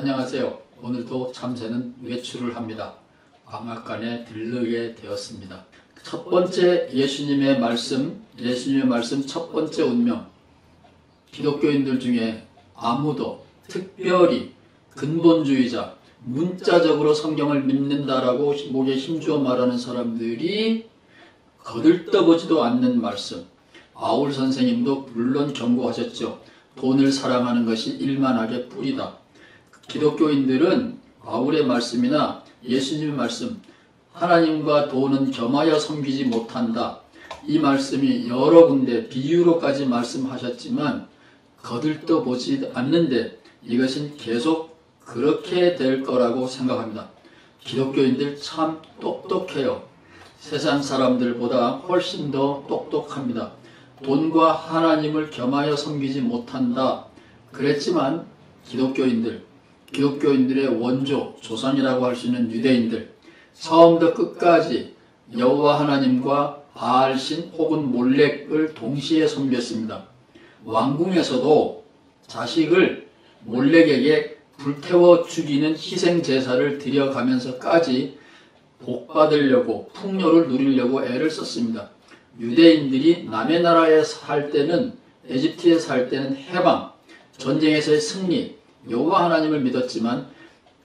안녕하세요. 오늘도 참새는 외출을 합니다. 방앗간에 들르게 되었습니다. 첫 번째 예수님의 말씀 첫 번째 운명. 기독교인들 중에 아무도 특별히 근본주의자, 문자적으로 성경을 믿는다라고 목에 힘주어 말하는 사람들이 거들떠보지도 않는 말씀. 바울 선생님도 물론 경고하셨죠. 돈을 사랑하는 것이 일만하게 뿌리다. 기독교인들은 바울의 말씀이나 예수님의 말씀, 하나님과 돈은 겸하여 섬기지 못한다. 이 말씀이 여러 군데 비유로까지 말씀하셨지만 거들떠보지 않는데 이것은 계속 그렇게 될 거라고 생각합니다. 기독교인들 참 똑똑해요. 세상 사람들보다 훨씬 더 똑똑합니다. 돈과 하나님을 겸하여 섬기지 못한다. 그랬지만 기독교인들의 원조, 조상이라고 할 수 있는 유대인들, 처음부터 끝까지 여호와 하나님과 바알신 혹은 몰렉을 동시에 섬겼습니다. 왕궁에서도 자식을 몰렉에게 불태워 죽이는 희생제사를 드려가면서까지 복받으려고, 풍요를 누리려고 애를 썼습니다. 유대인들이 남의 나라에 살 때는, 에집트에 살 때는 해방, 전쟁에서의 승리, 여호와 하나님을 믿었지만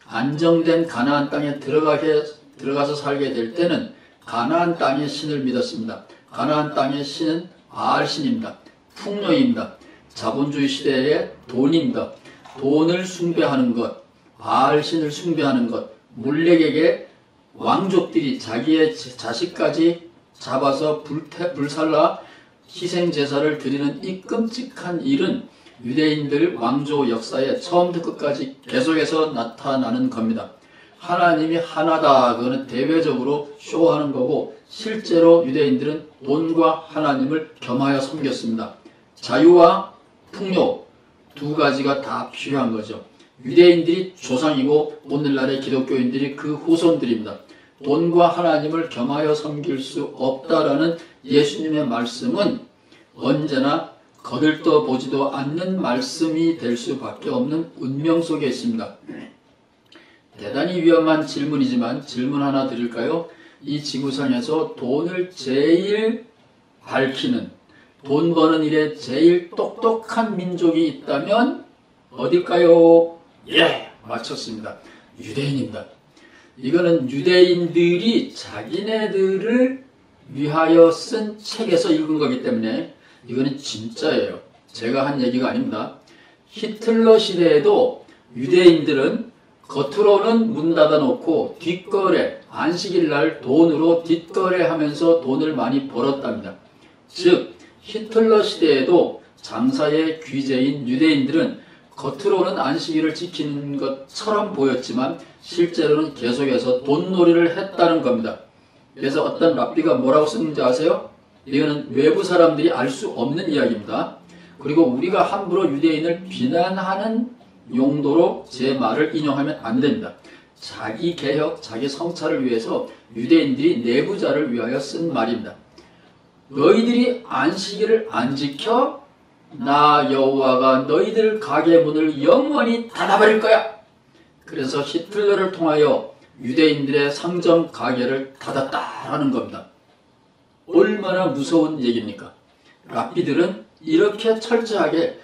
안정된 가나안 땅에 들어가서 살게 될 때는 가나안 땅의 신을 믿었습니다. 가나안 땅의 신은 바알신입니다. 풍요입니다. 자본주의 시대의 돈입니다. 돈을 숭배하는 것, 바알신을 숭배하는 것, 몰렉에게 왕족들이 자기의 자식까지 잡아서 불살라 희생제사를 드리는 이 끔찍한 일은 유대인들 왕조 역사에 처음부터 끝까지 계속해서 나타나는 겁니다. 하나님이 하나다. 그거는 대외적으로 쇼하는 거고 실제로 유대인들은 돈과 하나님을 겸하여 섬겼습니다. 자유와 풍요 두 가지가 다 필요한 거죠. 유대인들이 조상이고 오늘날의 기독교인들이 그 후손들입니다. 돈과 하나님을 겸하여 섬길 수 없다라는 예수님의 말씀은 언제나 거들떠보지도 않는 말씀이 될 수밖에 없는 운명 속에 있습니다. 대단히 위험한 질문이지만 질문 하나 드릴까요? 이 지구상에서 돈을 제일 밝히는, 돈 버는 일에 제일 똑똑한 민족이 있다면 어딜까요? 예, 맞췄습니다. 유대인입니다. 이거는 유대인들이 자기네들을 위하여 쓴 책에서 읽은 거기 때문에 이거는 진짜예요. 제가 한 얘기가 아닙니다. 히틀러 시대에도 유대인들은 겉으로는 문 닫아놓고 뒷거래, 안식일날 돈으로 뒷거래하면서 돈을 많이 벌었답니다. 즉 히틀러 시대에도 장사의 귀재인 유대인들은 겉으로는 안식일을 지키는 것처럼 보였지만 실제로는 계속해서 돈놀이를 했다는 겁니다. 그래서 어떤 랍비가 뭐라고 쓰는지 아세요? 이거는 외부 사람들이 알 수 없는 이야기입니다. 그리고 우리가 함부로 유대인을 비난하는 용도로 제 말을 인용하면 안 됩니다. 자기 개혁, 자기 성찰을 위해서 유대인들이 내부자를 위하여 쓴 말입니다. 너희들이 안식일을 안 지켜? 나 여호와가 너희들 가게 문을 영원히 닫아버릴 거야. 그래서 히틀러를 통하여 유대인들의 상점 가게를 닫았다라는 겁니다. 얼마나 무서운 얘기입니까? 랍비들은 이렇게 철저하게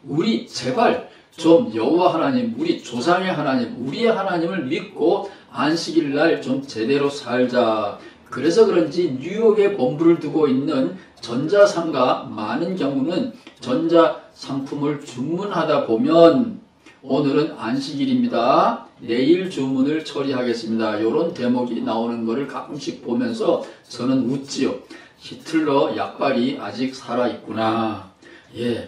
우리 제발 좀 여호와 하나님, 우리 조상의 하나님, 우리의 하나님을 믿고 안식일날 좀 제대로 살자. 그래서 그런지 뉴욕에 본부를 두고 있는 전자상가 많은 경우는 전자상품을 주문하다 보면 오늘은 안식일입니다. 내일 주문을 처리하겠습니다. 이런 대목이 나오는 것을 가끔씩 보면서 저는 웃지요. 히틀러 약발이 아직 살아있구나.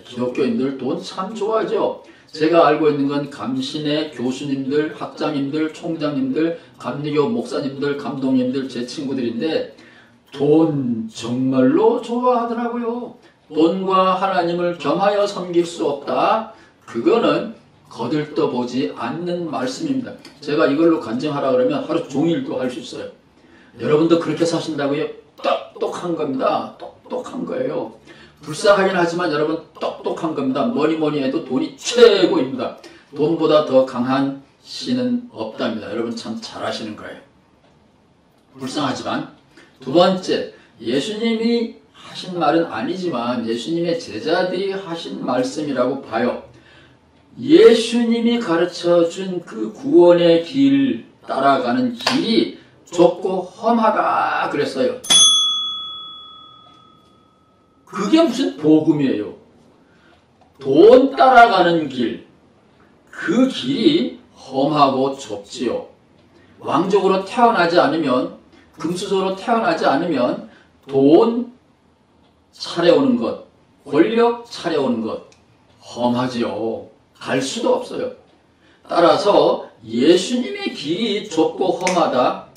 기독교인들 돈 참 좋아하죠. 제가 알고 있는 건 감신의 교수님들, 학장님들, 총장님들, 감리교 목사님들, 감독님들 제 친구들인데 돈 정말로 좋아하더라고요. 돈과 하나님을 겸하여 섬길 수 없다. 그거는 거들떠보지 않는 말씀입니다. 제가 이걸로 간증하라 그러면 하루 종일도 할 수 있어요. 여러분도 그렇게 사신다고요? 똑똑한 겁니다. 똑똑한 거예요. 불쌍하긴 하지만 여러분 똑똑한 겁니다. 뭐니 해도 돈이 최고입니다. 돈보다 더 강한 신은 없답니다. 여러분 참 잘 아시는 거예요. 불쌍하지만 두 번째, 예수님이 하신 말은 아니지만 예수님의 제자들이 하신 말씀이라고 봐요. 예수님이 가르쳐준 그 구원의 길 따라가는 길이 좁고 험하다 그랬어요. 그게 무슨 복음이에요. 돈 따라가는 길, 그 길이 험하고 좁지요. 왕족으로 태어나지 않으면, 금수저로 태어나지 않으면 돈 차려오는 것, 권력 차려오는 것 험하지요. 갈 수도 없어요. 따라서 예수님의 길이 좁고 험하다,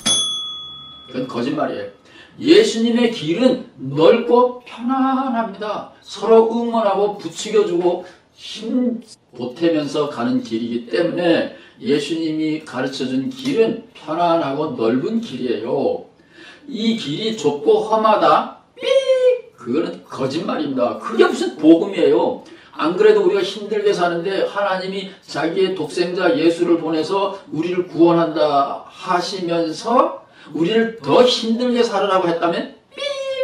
그건 거짓말이에요. 예수님의 길은 넓고 편안합니다. 서로 응원하고 부추겨주고 힘 보태면서 가는 길이기 때문에 예수님이 가르쳐준 길은 편안하고 넓은 길이에요. 이 길이 좁고 험하다? 그거는 거짓말입니다. 그게 무슨 복음이에요. 안 그래도 우리가 힘들게 사는데 하나님이 자기의 독생자 예수를 보내서 우리를 구원한다 하시면서 우리를 더 힘들게 살으라고 했다면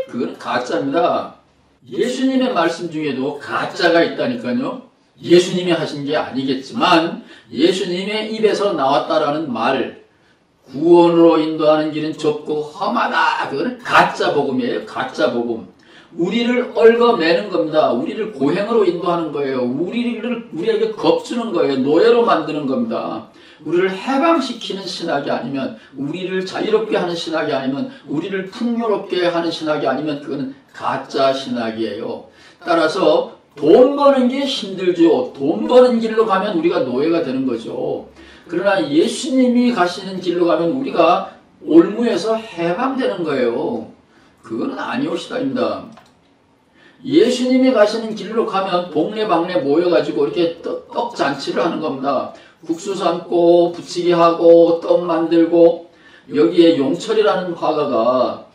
그건 가짜입니다. 예수님의 말씀 중에도 가짜가 있다니까요. 예수님이 하신 게 아니겠지만 예수님의 입에서 나왔다라는 말, 구원으로 인도하는 길은 좁고 험하다, 그거는 가짜 복음이에요. 가짜 복음. 우리를 얽어매는 겁니다. 우리를 고행으로 인도하는 거예요. 우리에게 겁주는 거예요. 노예로 만드는 겁니다. 우리를 해방시키는 신학이 아니면, 우리를 자유롭게 하는 신학이 아니면, 우리를 풍요롭게 하는 신학이 아니면 그거는 가짜 신학이에요. 따라서 돈 버는 게 힘들죠. 돈 버는 길로 가면 우리가 노예가 되는 거죠. 그러나 예수님이 가시는 길로 가면 우리가 올무에서 해방되는 거예요. 그거는 아니오시다입니다. 예수님이 가시는 길로 가면 동네방네 모여가지고 이렇게 떡잔치를 하는 겁니다. 국수 삶고 부치기 하고 떡 만들고, 여기에 용철이라는 화가가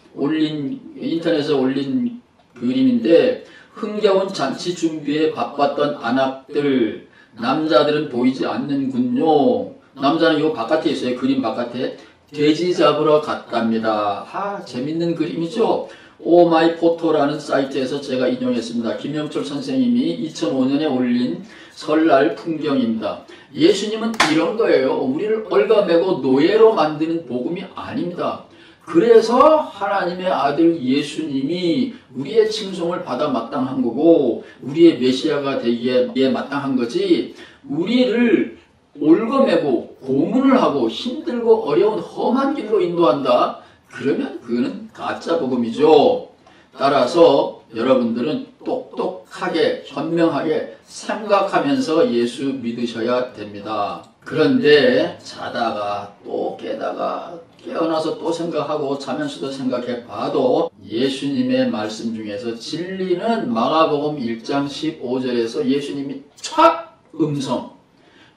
인터넷에 올린 그림인데, 흥겨운 잔치 준비에 바빴던 안악들, 남자들은 보이지 않는군요. 남자는 요 바깥에 있어요. 그림 바깥에. 돼지 잡으러 갔답니다. 재밌는 그림이죠. 오마이포토라는 사이트에서 제가 인용했습니다. 김영철 선생님이 2005년에 올린 설날 풍경입니다. 예수님은 이런 거예요. 우리를 얽어매고 노예로 만드는 복음이 아닙니다. 그래서 하나님의 아들 예수님이 우리의 칭송을 받아 마땅한 거고 우리의 메시아가 되기에 마땅한 거지, 우리를 얽어매고 고문을 하고 힘들고 어려운 험한 길로 인도한다? 그러면 그거는 가짜 복음이죠. 따라서 여러분들은 똑똑하게 현명하게 생각하면서 예수 믿으셔야 됩니다. 그런데 자다가 또 깨다가 깨어나서 또 생각하고 자면서도 생각해 봐도 예수님의 말씀 중에서 진리는 마가복음 1장 15절에서 예수님이 첫 음성,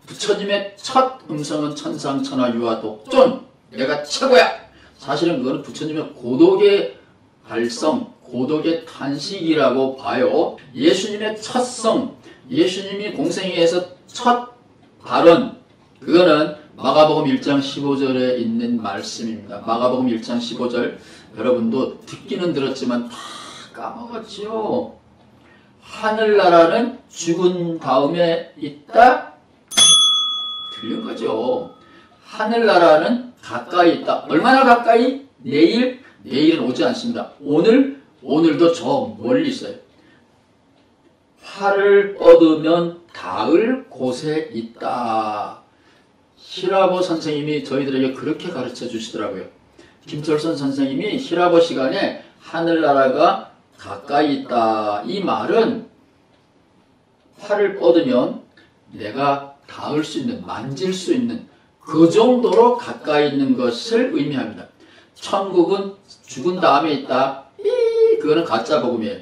부처님의 첫 음성은 천상천하 유아 독존, 내가 최고야. 사실은 그거는 부처님의 고독의 발성, 고독의 탄식이라고 봐요. 예수님의 첫성, 예수님이 공생애에서 첫 발언, 그거는 마가복음 1장 15절에 있는 말씀입니다. 마가복음 1장 15절, 여러분도 듣기는 들었지만 다 까먹었지요. 하늘나라는 죽은 다음에 있다? 들린 거죠. 하늘나라는 가까이 있다. 얼마나 가까이? 내일은 오지 않습니다. 오늘도 저 멀리 있어요. 화를 얻으면 닿을 곳에 있다. 히라보 선생님이 저희들에게 그렇게 가르쳐 주시더라고요. 김철선 선생님이 히라보 시간에 하늘나라가 가까이 있다, 이 말은 화를 얻으면 내가 닿을 수 있는, 만질 수 있는 그 정도로 가까이 있는 것을 의미합니다. 천국은 죽은 다음에 있다. 그거는 가짜 복음이에요.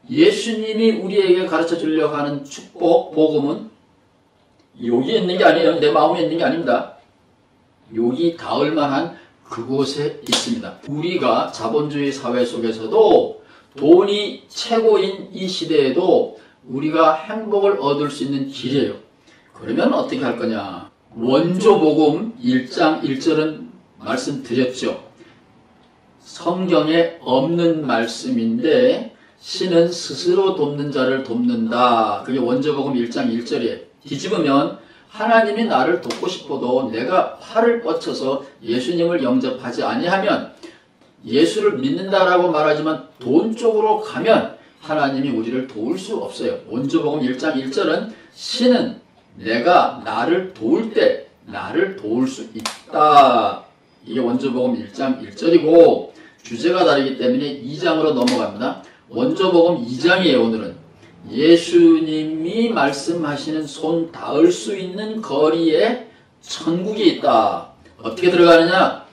예수님이 우리에게 가르쳐 주려고 하는 축복, 복음은 여기에 있는 게 아니에요. 내 마음에 있는 게 아닙니다. 여기 닿을 만한 그곳에 있습니다. 우리가 자본주의 사회 속에서도 돈이 최고인 이 시대에도 우리가 행복을 얻을 수 있는 길이에요. 그러면 어떻게 할 거냐? 원조복음 1장 1절은 말씀드렸죠. 성경에 없는 말씀인데 신은 스스로 돕는 자를 돕는다. 그게 원조복음 1장 1절이에요. 뒤집으면 하나님이 나를 돕고 싶어도 내가 팔을 뻗쳐서 예수님을 영접하지 아니하면, 예수를 믿는다라고 말하지만 돈 쪽으로 가면 하나님이 우리를 도울 수 없어요. 원조복음 1장 1절은 신은 내가 나를 도울 때 나를 도울 수 있다. 이게 원조복음 1장 1절이고, 주제가 다르기 때문에 2장으로 넘어갑니다. 원조복음 2장이에요. 오늘은 예수님이 말씀하시는 손 닿을 수 있는 거리에 천국이 있다. 어떻게 들어가느냐?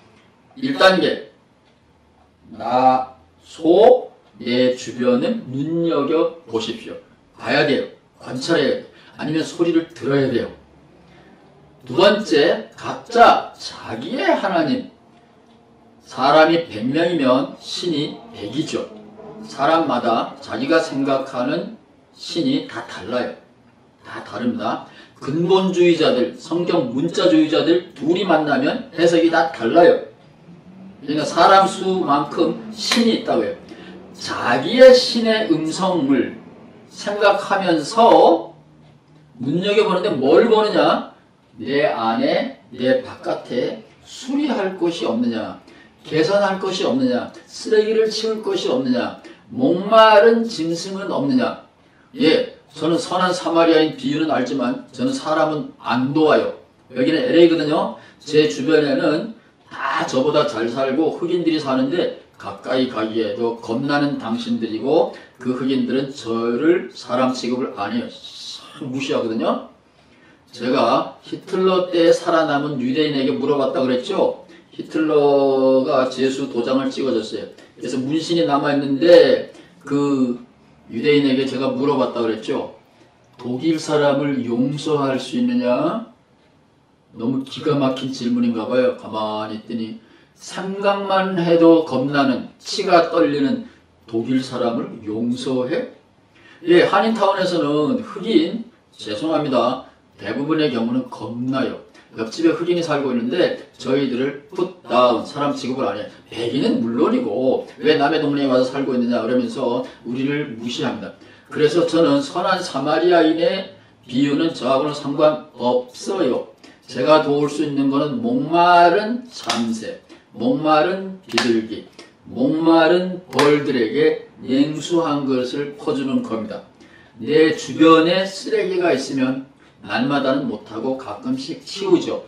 1단계, 내 주변을 눈여겨보십시오. 봐야 돼요. 관찰해야 돼요. 아니면 소리를 들어야 돼요. 두 번째, 각자 자기의 하나님. 사람이 100명이면 신이 100이죠. 사람마다 자기가 생각하는 신이 다 달라요. 다 다릅니다. 근본주의자들, 성경 문자주의자들 둘이 만나면 해석이 다 달라요. 그러니까 사람 수만큼 신이 있다고요. 자기의 신의 음성을 생각하면서 눈여겨보는데 뭘 보느냐? 내 안에, 내 바깥에 수리할 것이 없느냐? 개선할 것이 없느냐? 쓰레기를 치울 것이 없느냐? 목마른 짐승은 없느냐? 예, 저는 선한 사마리아인 비유는 알지만 저는 사람은 안 도와요. 여기는 LA거든요. 제 주변에는 다 저보다 잘 살고 흑인들이 사는데 가까이 가기에도 겁나는 당신들이고, 그 흑인들은 저를 사람 취급을 안 해요. 무시하거든요. 제가 히틀러 때 살아남은 유대인에게 물어봤다 그랬죠. 히틀러가 제수 도장을 찍어줬어요. 그래서 문신이 남아있는데 그 유대인에게 제가 물어봤다 그랬죠. 독일 사람을 용서할 수 있느냐? 너무 기가 막힌 질문인가 봐요. 가만히 있더니 생각만 해도 겁나는, 치가 떨리는 독일 사람을 용서해? 예, 한인타운에서는 흑인, 죄송합니다, 대부분의 경우는 겁나요. 옆집에 흑인이 살고 있는데 저희들을 풋다운, 사람 취급을 안 해요. 백인은 물론이고 왜 남의 동네에 와서 살고 있느냐 그러면서 우리를 무시합니다. 그래서 저는 선한 사마리아인의 비유는 저하고는 상관없어요. 제가 도울 수 있는 것은 목마른 참새, 목마른 비둘기, 목마른 벌들에게 냉수한 것을 퍼주는 겁니다. 내 주변에 쓰레기가 있으면 날마다는 못하고 가끔씩 치우죠.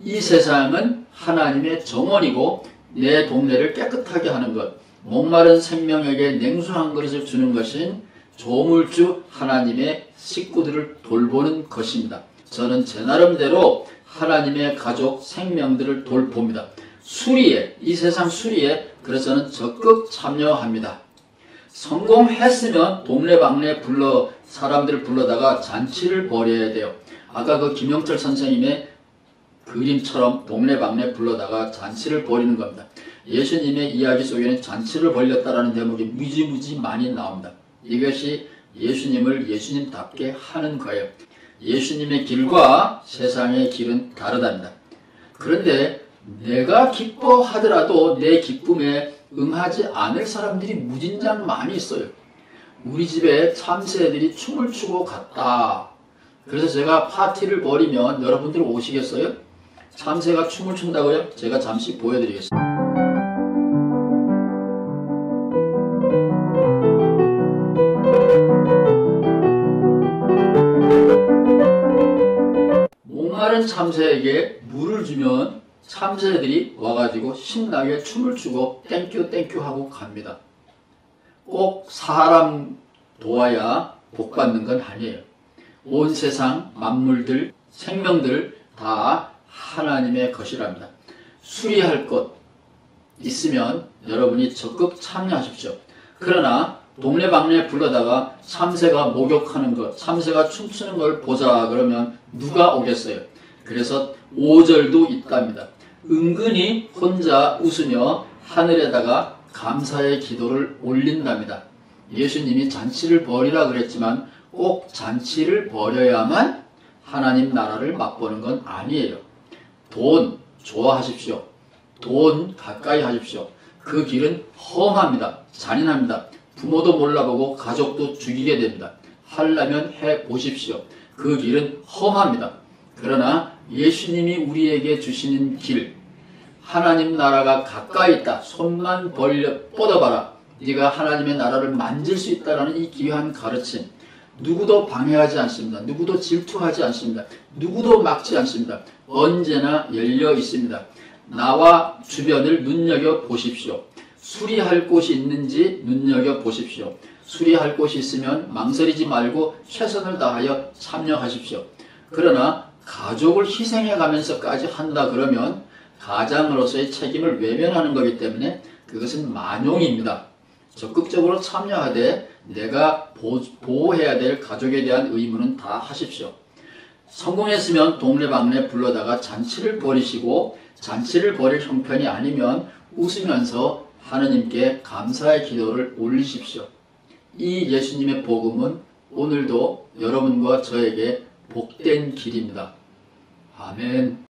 이 세상은 하나님의 정원이고 내 동네를 깨끗하게 하는 것, 목마른 생명에게 냉수한 그릇을 주는 것은 조물주 하나님의 식구들을 돌보는 것입니다. 저는 제 나름대로 하나님의 가족 생명들을 돌봅니다. 수리에, 이 세상 수리에 그래서 저는 적극 참여합니다. 성공했으면 동네방네 사람들을 불러다가 잔치를 벌여야 돼요. 아까 그 김영철 선생님의 그림처럼 동네방네 불러다가 잔치를 벌이는 겁니다. 예수님의 이야기 속에는 잔치를 벌였다라는 대목이 무지무지 많이 나옵니다. 이것이 예수님을 예수님답게 하는 거예요. 예수님의 길과 세상의 길은 다르답니다. 그런데 내가 기뻐하더라도 내 기쁨에 응하지 않을 사람들이 무진장 많이 있어요. 우리 집에 참새들이 춤을 추고 갔다. 그래서 제가 파티를 벌이면 여러분들 오시겠어요? 참새가 춤을 춘다고요? 제가 잠시 보여드리겠습니다. 목마른 참새에게 물을 주면 참새들이 와가지고 신나게 춤을 추고 땡큐 땡큐 하고 갑니다. 꼭 사람 도와야 복 받는 건 아니에요. 온 세상 만물들, 생명들 다 하나님의 것이랍니다. 수리할 것 있으면 여러분이 적극 참여하십시오. 그러나 동네방네 불러다가 참새가 목욕하는 것, 참새가 춤추는 걸 보자 그러면 누가 오겠어요? 그래서 5절도 있답니다. 은근히 혼자 웃으며 하늘에다가 감사의 기도를 올린답니다. 예수님이 잔치를 벌이라 그랬지만 꼭 잔치를 벌여야만 하나님 나라를 맛보는 건 아니에요. 돈 좋아하십시오. 돈 가까이 하십시오. 그 길은 험합니다. 잔인합니다. 부모도 몰라보고 가족도 죽이게 됩니다. 하려면 해보십시오. 그 길은 험합니다. 그러나 예수님이 우리에게 주시는 길, 하나님 나라가 가까이 있다. 손만 뻗어봐라. 네가 하나님의 나라를 만질 수 있다라는 이 귀한 가르침, 누구도 방해하지 않습니다. 누구도 질투하지 않습니다. 누구도 막지 않습니다. 언제나 열려 있습니다. 나와 주변을 눈여겨보십시오. 수리할 곳이 있는지 눈여겨보십시오. 수리할 곳이 있으면 망설이지 말고 최선을 다하여 참여하십시오. 그러나 가족을 희생해 가면서까지 한다 그러면 가장으로서의 책임을 외면하는 거기 때문에 그것은 만용입니다. 적극적으로 참여하되 내가 보호해야 될 가족에 대한 의무는 다 하십시오. 성공했으면 동네방네 불러다가 잔치를 벌이시고, 잔치를 벌일 형편이 아니면 웃으면서 하느님께 감사의 기도를 올리십시오. 이 예수님의 복음은 오늘도 여러분과 저에게 복된 길입니다. 아멘.